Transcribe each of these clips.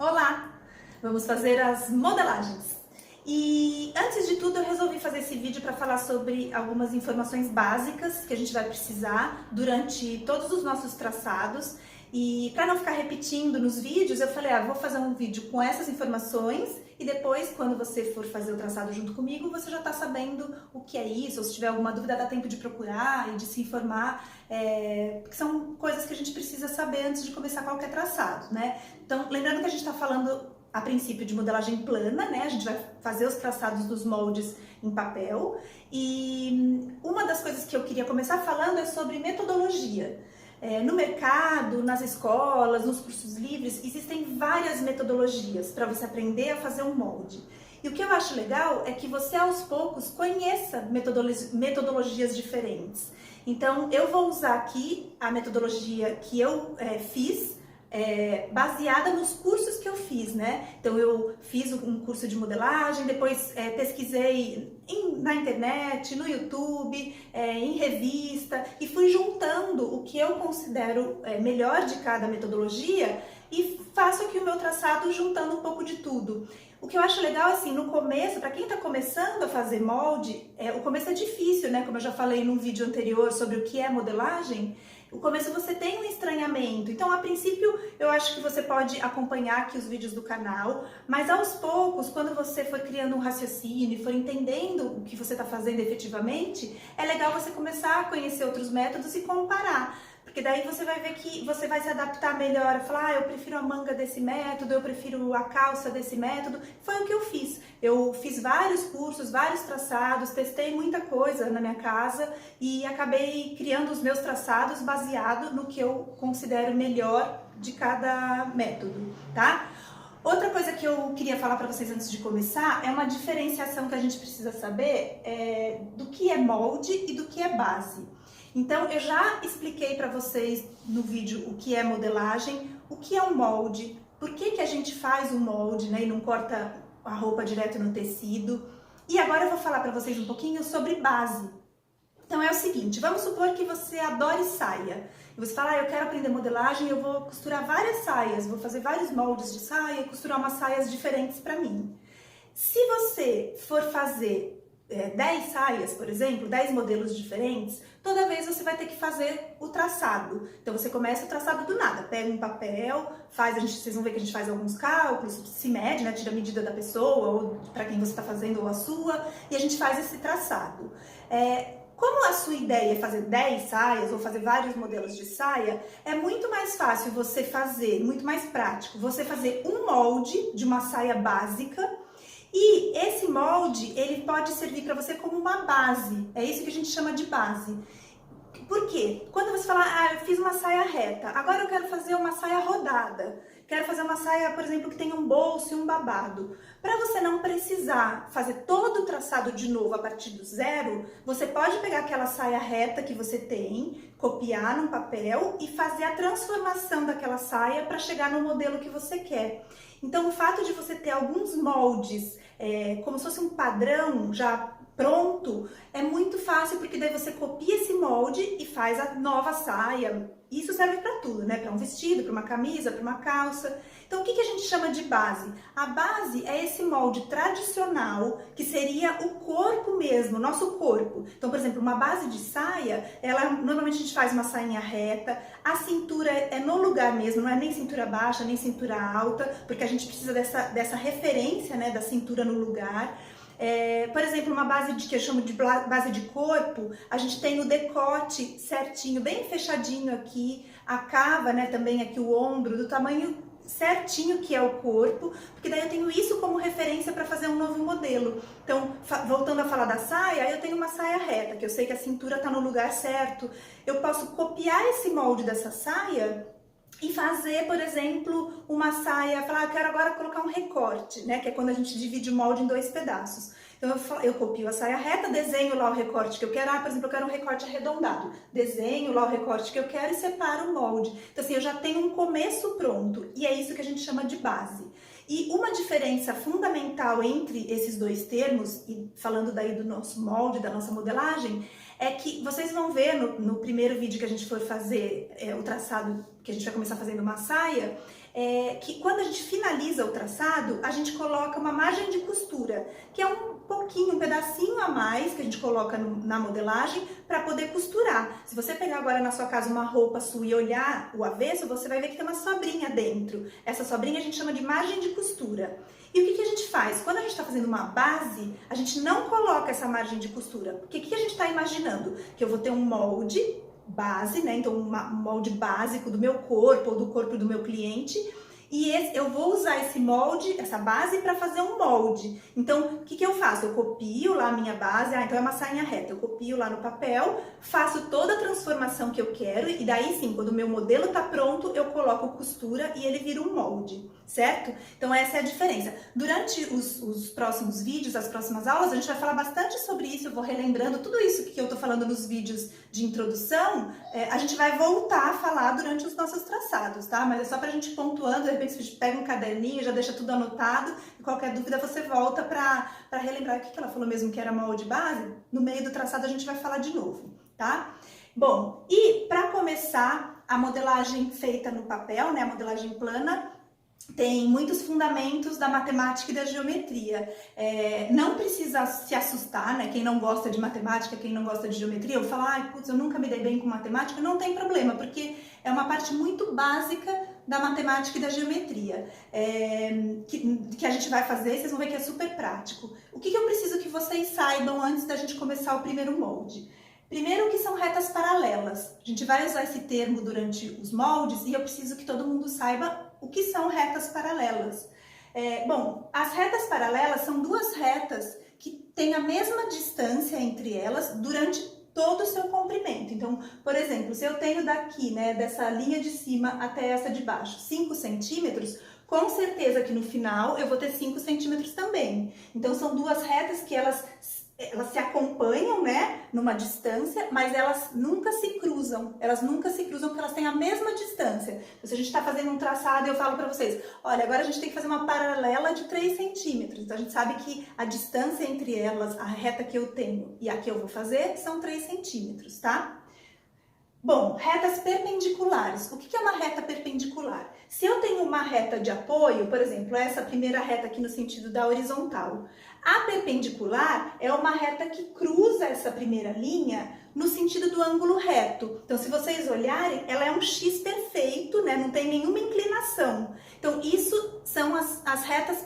Olá! Vamos fazer as modelagens. E antes de tudo eu resolvi fazer esse vídeo para falar sobre algumas informações básicas que a gente vai precisar durante todos os nossos traçados. E para não ficar repetindo nos vídeos, eu falei, vou fazer um vídeo com essas informações e depois, quando você for fazer o traçado junto comigo, você já está sabendo o que é isso, ou se tiver alguma dúvida, dá tempo de procurar e de se informar, porque são coisas que a gente precisa saber antes de começar qualquer traçado, né? Então, lembrando que a gente está falando a princípio de modelagem plana, né? A gente vai fazer os traçados dos moldes em papel e uma das coisas que eu queria começar falando é sobre metodologia. No mercado, nas escolas, nos cursos livres, existem várias metodologias para você aprender a fazer um molde. E o que eu acho legal é que você aos poucos conheça metodologias diferentes. Então eu vou usar aqui a metodologia que eu fiz, baseada nos cursos que eu fiz, né? Então eu fiz um curso de modelagem, depois pesquisei na internet, no YouTube, em revista e fui juntando o que eu considero melhor de cada metodologia e faço aqui o meu traçado juntando um pouco de tudo. O que eu acho legal, assim, no começo, para quem está começando a fazer molde, o começo é difícil, né? Como eu já falei num vídeo anterior sobre o que é modelagem, o começo você tem um estranhamento. Então, a princípio, eu acho que você pode acompanhar aqui os vídeos do canal, mas aos poucos, quando você for criando um raciocínio e for entendendo o que você está fazendo efetivamente, é legal você começar a conhecer outros métodos e comparar. Porque daí você vai ver que você vai se adaptar melhor, falar, eu prefiro a manga desse método, eu prefiro a calça desse método. Foi o que eu fiz. Eu fiz vários cursos, vários traçados, testei muita coisa na minha casa e acabei criando os meus traçados baseado no que eu considero melhor de cada método, tá? Outra coisa que eu queria falar para vocês antes de começar é uma diferenciação que a gente precisa saber do que é molde e do que é base. Então, eu já expliquei para vocês no vídeo o que é modelagem, o que é um molde, por que a gente faz um molde, né, e não corta a roupa direto no tecido. E agora eu vou falar para vocês um pouquinho sobre base. Então é o seguinte, vamos supor que você adore saia. E você fala, eu quero aprender modelagem, eu vou costurar várias saias, vou fazer vários moldes de saia e costurar umas saias diferentes para mim. Se você for fazer 10 saias, por exemplo, 10 modelos diferentes, toda vez você vai ter que fazer o traçado. Então você começa o traçado do nada, pega um papel, vocês vão ver que a gente faz alguns cálculos, se mede, né, tira a medida da pessoa, ou para quem você está fazendo, ou a sua, e a gente faz esse traçado. Como a sua ideia é fazer 10 saias ou fazer vários modelos de saia, é muito mais fácil você fazer, muito mais prático, você fazer um molde de uma saia básica. E esse molde, ele pode servir para você como uma base, é isso que a gente chama de base. Por quê? Quando você fala, eu fiz uma saia reta, agora eu quero fazer uma saia rodada, quero fazer uma saia, por exemplo, que tem um bolso e um babado. Para você não precisar fazer todo o traçado de novo a partir do zero, você pode pegar aquela saia reta que você tem, copiar num papel e fazer a transformação daquela saia para chegar no modelo que você quer. Então, o fato de você ter alguns moldes, como se fosse um padrão já pronto, é muito fácil, porque daí você copia esse molde e faz a nova saia. Isso serve para tudo, né? Para um vestido, para uma camisa, para uma calça. Então, o que a gente chama de base? A base é esse molde tradicional, que seria o corpo mesmo, o nosso corpo. Então, por exemplo, uma base de saia, normalmente a gente faz uma sainha reta, a cintura é no lugar mesmo, não é nem cintura baixa, nem cintura alta, porque a gente precisa dessa referência, né, da cintura no lugar. Por exemplo, uma base que eu chamo de base de corpo, a gente tem o decote certinho, bem fechadinho aqui, a cava, né, também aqui o ombro, do tamanho certinho que é o corpo, porque daí eu tenho isso como referência para fazer um novo modelo. Então, voltando a falar da saia, eu tenho uma saia reta, que eu sei que a cintura está no lugar certo, eu posso copiar esse molde dessa saia e fazer, por exemplo, uma saia, falar, eu quero agora colocar um recorte, né, que é quando a gente divide o molde em 2 pedaços. Então eu copio a saia reta, desenho lá o recorte que eu quero, por exemplo, eu quero um recorte arredondado, desenho lá o recorte que eu quero e separo o molde. Então assim, eu já tenho um começo pronto, e é isso que a gente chama de base. E uma diferença fundamental entre esses dois termos, e falando daí do nosso molde, da nossa modelagem, é que vocês vão ver no primeiro vídeo que a gente for fazer o traçado, que a gente vai começar fazendo uma saia, que quando a gente finaliza o traçado, a gente coloca uma margem de costura, que é um pouquinho, um pedacinho a mais que a gente coloca na modelagem para poder costurar. Se você pegar agora na sua casa uma roupa sua e olhar o avesso, você vai ver que tem uma sobrinha dentro. Essa sobrinha a gente chama de margem de costura. E o que a gente faz? Quando a gente está fazendo uma base, a gente não coloca essa margem de costura. Porque o que a gente está imaginando? Que eu vou ter um molde base, né? Então, um molde básico do meu corpo ou do corpo do meu cliente. E eu vou usar esse molde, essa base, para fazer um molde. Então, o que eu faço? Eu copio lá a minha base, então é uma sainha reta. Eu copio lá no papel, faço toda a transformação que eu quero, e daí sim, quando o meu modelo tá pronto, eu coloco costura e ele vira um molde, certo? Então essa é a diferença. Durante os próximos vídeos, as próximas aulas, a gente vai falar bastante sobre isso, eu vou relembrando tudo isso que eu tô falando nos vídeos de introdução, a gente vai voltar a falar durante os nossos traçados, tá? Mas é só pra gente pontuando, de repente você pega um caderninho, já deixa tudo anotado, e qualquer dúvida você volta pra relembrar o que ela falou mesmo que era molde base. No meio do traçado a gente vai falar de novo, tá? Bom, e para começar a modelagem feita no papel, né, a modelagem plana, tem muitos fundamentos da matemática e da geometria. Não precisa se assustar, né? Quem não gosta de matemática, quem não gosta de geometria, eu falo, ai, putz, eu nunca me dei bem com matemática, não tem problema, porque é uma parte muito básica da matemática e da geometria, que a gente vai fazer, vocês vão ver que é super prático. O que eu preciso que vocês saibam antes da gente começar o primeiro molde? Primeiro, o que são retas paralelas. A gente vai usar esse termo durante os moldes e eu preciso que todo mundo saiba o que são retas paralelas. Bom, as retas paralelas são duas retas que têm a mesma distância entre elas durante todo o seu comprimento. Então, por exemplo, se eu tenho daqui, né, dessa linha de cima até essa de baixo, 5 centímetros, com certeza que no final eu vou ter 5 centímetros também. Então, são duas retas que elas se acompanham, né, numa distância, mas elas nunca se cruzam. Elas nunca se cruzam porque elas têm a mesma distância. Então, se a gente está fazendo um traçado e eu falo para vocês, olha, agora a gente tem que fazer uma paralela de 3 centímetros. Então, a gente sabe que a distância entre elas, a reta que eu tenho e a que eu vou fazer, são 3 centímetros, tá? Bom, retas perpendiculares. O que é uma reta perpendicular? Se eu tenho uma reta de apoio, por exemplo, essa primeira reta aqui no sentido da horizontal, a perpendicular é uma reta que cruza essa primeira linha no sentido do ângulo reto. Então, se vocês olharem, ela é um X perfeito, né? Não tem nenhuma inclinação. Então, isso são as retas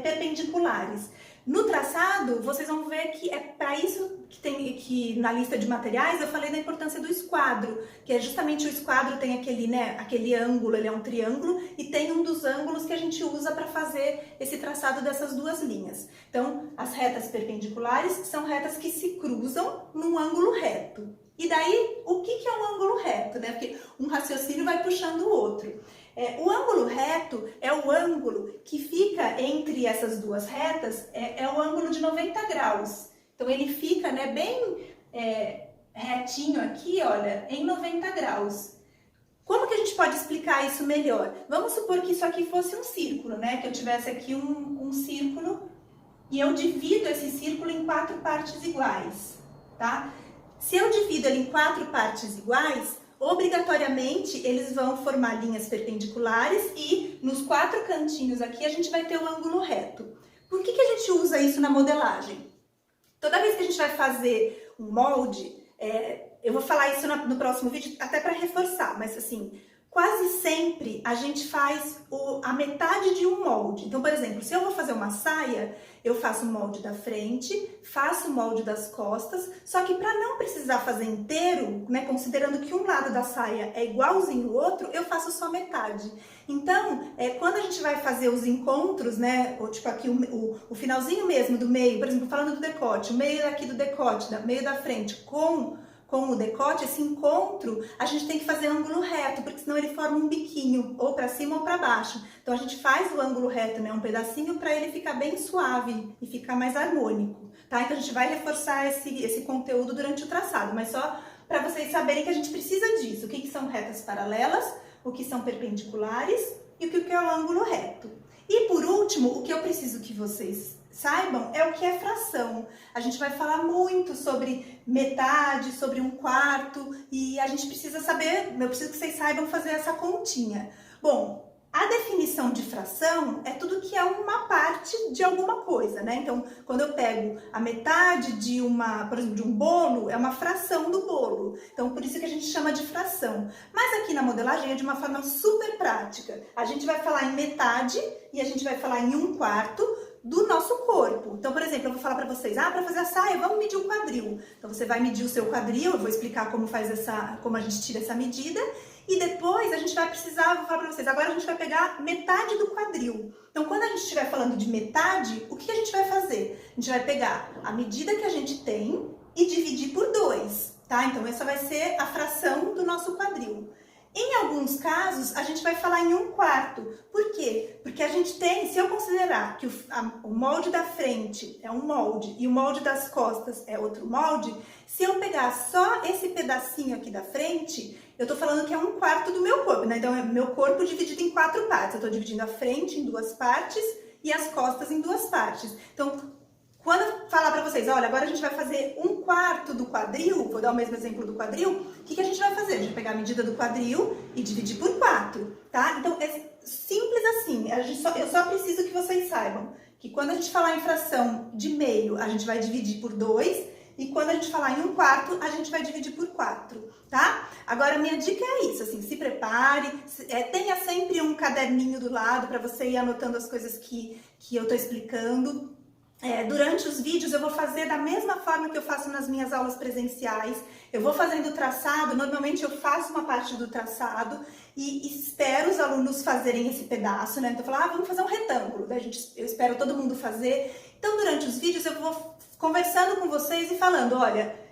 perpendiculares. No traçado, vocês vão ver que é para isso que na lista de materiais eu falei da importância do esquadro, que é justamente o esquadro tem aquele, né, aquele ângulo, ele é um triângulo e tem um dos ângulos que a gente usa para fazer esse traçado dessas duas linhas. Então, as retas perpendiculares são retas que se cruzam num ângulo reto. E daí, o que é um ângulo reto, né? Porque um raciocínio vai puxando o outro. O ângulo reto é o ângulo que fica entre essas duas retas, é o ângulo de 90 graus. Então, ele fica, né, bem retinho aqui, olha, em 90 graus. Como que a gente pode explicar isso melhor? Vamos supor que isso aqui fosse um círculo, né? Que eu tivesse aqui um círculo e eu divido esse círculo em 4 partes iguais, tá? Se eu divido ele em 4 partes iguais, obrigatoriamente eles vão formar linhas perpendiculares e nos 4 cantinhos aqui a gente vai ter o ângulo reto. Por que a gente usa isso na modelagem? Toda vez que a gente vai fazer um molde, eu vou falar isso no próximo vídeo até para reforçar, mas assim, quase sempre a gente faz a metade de um molde. Então, por exemplo, se eu vou fazer uma saia, eu faço o molde da frente, faço o molde das costas, só que para não precisar fazer inteiro, né, considerando que um lado da saia é igualzinho ao outro, eu faço só metade. Então, quando a gente vai fazer os encontros, né, ou tipo aqui o finalzinho mesmo do meio, por exemplo, falando do decote, o meio aqui do decote, meio da frente com o decote, esse encontro, a gente tem que fazer ângulo reto, porque senão ele forma um biquinho, ou para cima ou para baixo. Então a gente faz o ângulo reto, né, um pedacinho, para ele ficar bem suave e ficar mais harmônico, tá? Então a gente vai reforçar esse conteúdo durante o traçado, mas só para vocês saberem que a gente precisa disso. O que são retas paralelas, o que são perpendiculares e o que é o ângulo reto. E por último, o que eu preciso que vocês saibam é o que é fração. A gente vai falar muito sobre metade, sobre um quarto, e a gente precisa saber, eu preciso que vocês saibam fazer essa continha. Bom, a definição de fração é tudo que é uma parte de alguma coisa, né? Então, quando eu pego a metade de por exemplo, de um bolo, é uma fração do bolo. Então, por isso que a gente chama de fração. Mas aqui na modelagem é de uma forma super prática. A gente vai falar em metade e a gente vai falar em um quarto do nosso corpo. Então, por exemplo, eu vou falar para vocês, para fazer a saia, vamos medir o quadril. Então, você vai medir o seu quadril, eu vou explicar como a gente tira essa medida. E depois a gente vai precisar, vou falar para vocês, agora a gente vai pegar metade do quadril. Então, quando a gente estiver falando de metade, o que a gente vai fazer? A gente vai pegar a medida que a gente tem e dividir por 2, tá? Então, essa vai ser a fração do nosso quadril. Em alguns casos, a gente vai falar em um quarto. Por quê? Porque a gente tem, se eu considerar que o molde da frente é um molde e o molde das costas é outro molde, se eu pegar só esse pedacinho aqui da frente, eu tô falando que é um quarto do meu corpo, né? Então, é meu corpo dividido em 4 partes. Eu tô dividindo a frente em 2 partes e as costas em 2 partes. Então, quando eu falar pra vocês, olha, agora a gente vai fazer um quarto do quadril, vou dar o mesmo exemplo do quadril, o que a gente vai fazer? A gente vai pegar a medida do quadril e dividir por 4, tá? Então, é simples assim, eu só preciso que vocês saibam que quando a gente falar em fração de meio, a gente vai dividir por 2, e quando a gente falar em um quarto, a gente vai dividir por 4, tá? Agora, minha dica é isso, assim, se prepare, tenha sempre um caderninho do lado para você ir anotando as coisas que eu tô explicando. Durante os vídeos eu vou fazer da mesma forma que eu faço nas minhas aulas presenciais. Eu vou fazendo o traçado, normalmente eu faço uma parte do traçado e espero os alunos fazerem esse pedaço, né? Então eu falo, vamos fazer um retângulo, eu espero todo mundo fazer. Então durante os vídeos eu vou conversando com vocês e falando, olha,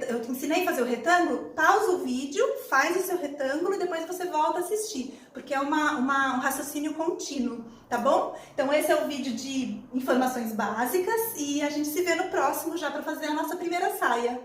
eu te ensinei a fazer o retângulo, pausa o vídeo, faz o seu retângulo e depois você volta a assistir, porque é um raciocínio contínuo, tá bom? Então esse é o vídeo de informações básicas e a gente se vê no próximo já para fazer a nossa primeira saia.